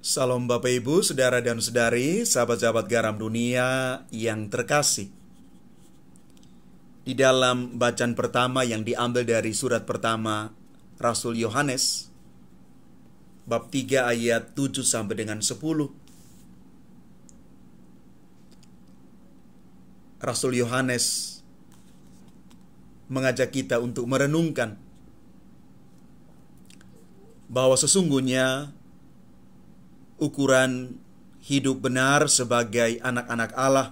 Salam Bapak Ibu, Saudara dan Saudari, sahabat-sahabat garam dunia yang terkasih. Di dalam bacaan pertama yang diambil dari surat pertama Rasul Yohanes, bab 3 ayat 7 sampai dengan 10. Rasul Yohanes mengajak kita untuk merenungkan bahwa sesungguhnya ukuran hidup benar sebagai anak-anak Allah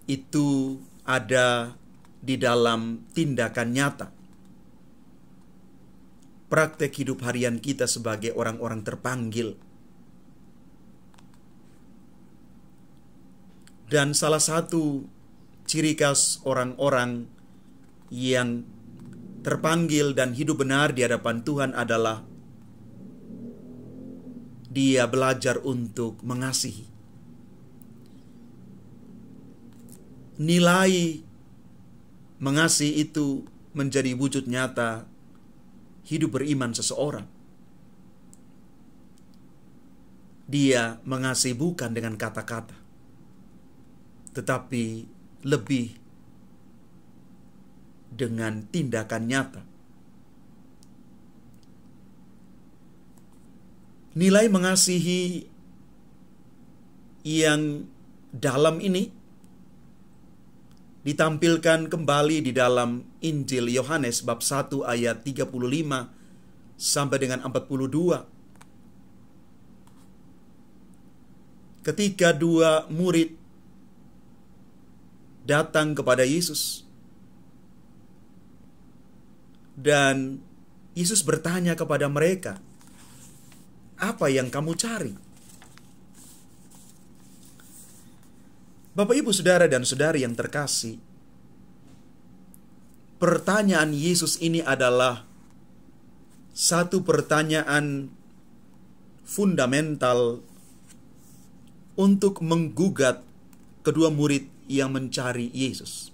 itu ada di dalam tindakan nyata. Praktek hidup harian kita sebagai orang-orang terpanggil. Dan salah satu ciri khas orang-orang yang terpanggil dan hidup benar di hadapan Tuhan adalah dia belajar untuk mengasihi. Nilai mengasihi itu menjadi wujud nyata hidup beriman seseorang. Dia mengasihi bukan dengan kata-kata, tetapi lebih dengan tindakan nyata. Nilai mengasihi yang dalam ini ditampilkan kembali di dalam Injil Yohanes bab 1 ayat 35 sampai dengan 42. Ketika dua murid datang kepada Yesus dan Yesus bertanya kepada mereka, "Apa yang kamu cari?" Bapak, Ibu, Saudara dan Saudari yang terkasih, pertanyaan Yesus ini adalah satu pertanyaan fundamental untuk menggugat kedua murid yang mencari Yesus.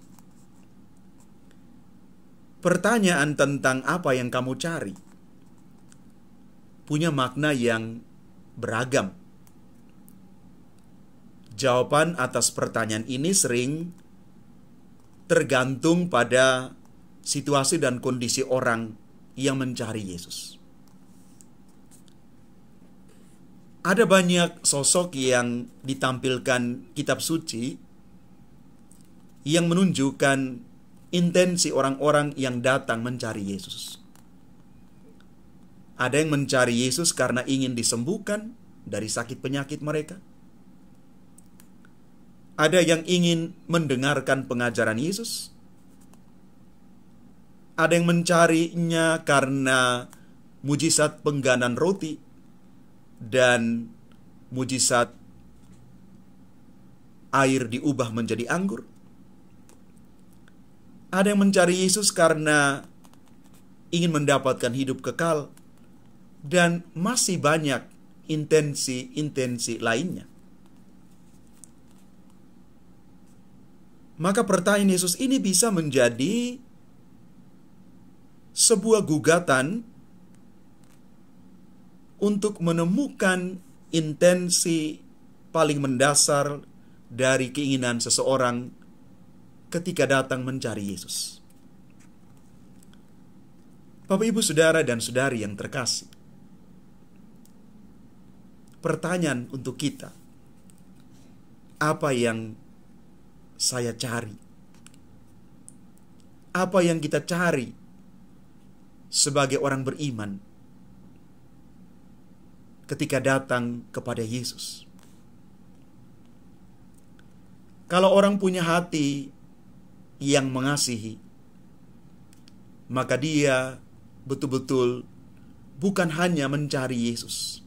Pertanyaan tentang apa yang kamu cari punya makna yang beragam. Jawaban atas pertanyaan ini sering tergantung pada situasi dan kondisi orang yang mencari Yesus. Ada banyak sosok yang ditampilkan kitab suci yang menunjukkan intensi orang-orang yang datang mencari Yesus. Ada yang mencari Yesus karena ingin disembuhkan dari sakit penyakit mereka. Ada yang ingin mendengarkan pengajaran Yesus. Ada yang mencarinya karena mujizat pengganan roti dan mujizat air diubah menjadi anggur. Ada yang mencari Yesus karena ingin mendapatkan hidup kekal. Dan masih banyak intensi-intensi lainnya. Maka pertanyaan Yesus ini bisa menjadi sebuah gugatan untuk menemukan intensi paling mendasar dari keinginan seseorang ketika datang mencari Yesus. Bapak, Ibu, Saudara dan Saudari yang terkasih, pertanyaan untuk kita, apa yang saya cari? Apa yang kita cari sebagai orang beriman ketika datang kepada Yesus? Kalau orang punya hati yang mengasihi, maka dia betul-betul bukan hanya mencari Yesus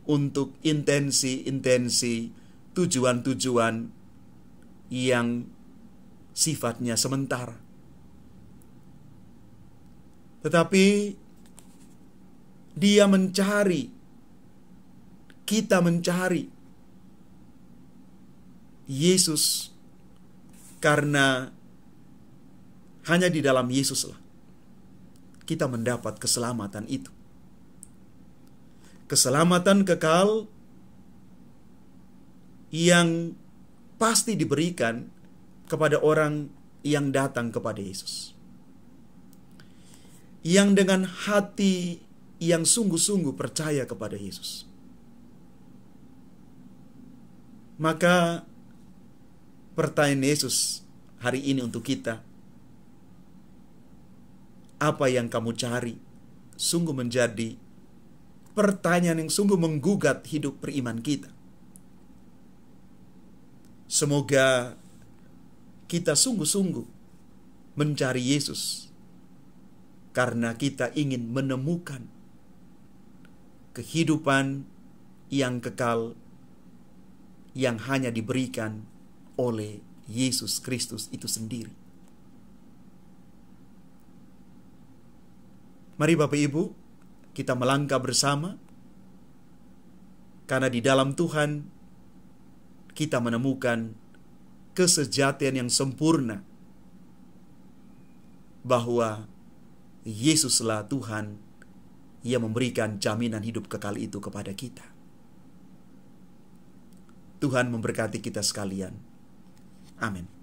untuk intensi-intensi, tujuan-tujuan yang sifatnya sementara, tetapi dia mencari, kita mencari Yesus karena hanya di dalam Yesuslah kita mendapat keselamatan itu. keselamatan kekal yang pasti diberikan kepada orang yang datang kepada Yesus, yang dengan hati yang sungguh-sungguh percaya kepada Yesus. Maka pertanyaan Yesus hari ini untuk kita, apa yang kamu cari? Sungguh menjadi pertanyaan yang sungguh menggugat hidup beriman kita. Semoga kita sungguh-sungguh mencari Yesus karena kita ingin menemukan kehidupan yang kekal yang hanya diberikan oleh Yesus Kristus itu sendiri. Mari Bapak Ibu, kita melangkah bersama, karena di dalam Tuhan kita menemukan kesejatian yang sempurna, bahwa Yesuslah Tuhan yang memberikan jaminan hidup kekal itu kepada kita. Tuhan memberkati kita sekalian. Amin.